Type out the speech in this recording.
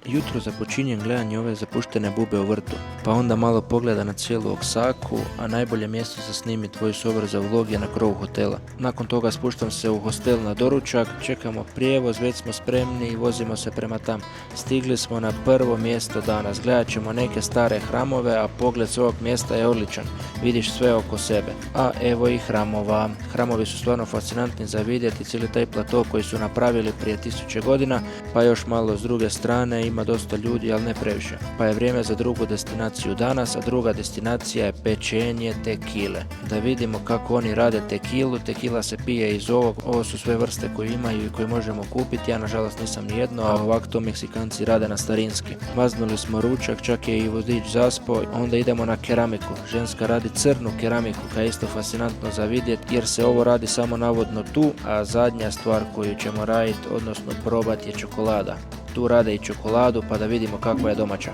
Jutro započinjem gledanje ove zapuštene bube u vrtu, pa onda malo pogleda na cijelu Oksaku, a najbolje mjesto za snimit tvoj sober za vlog je na krovu hotela. Nakon toga spuštam se u hostel na doručak, čekamo prijevoz, već smo spremni i vozimo se prema tam. Stigli smo na prvo mjesto danas, gledat ćemo neke stare hramove, a pogled s ovog mjesta je odličan, vidiš sve oko sebe. A evo i hramova. Hramovi su stvarno fascinantni za vidjeti, cijeli taj plato koji su napravili prije 1000 godina, pa još malo s druge strane ima dosta ljudi, ali ne previše. Pa je vrijeme za drugu destinaciju danas, a druga destinacija je pečenje tekile. Da vidimo kako oni rade tekilu. Tekila se pije iz ovog, ovo su sve vrste koje imaju i koje možemo kupiti, ja nažalost nisam nijedno, a ovako to Meksikanci rade na starinski. Maznuli smo ručak, čak je i vodič zaspo, onda idemo na keramiku. Ženska radi crnu keramiku, koja je isto fascinantno za vidjet, jer se ovo radi samo navodno tu, a zadnja stvar koju ćemo raditi, odnosno probati, je čokolada. Tu rade i čokoladu, pa da vidimo kakva je domaća.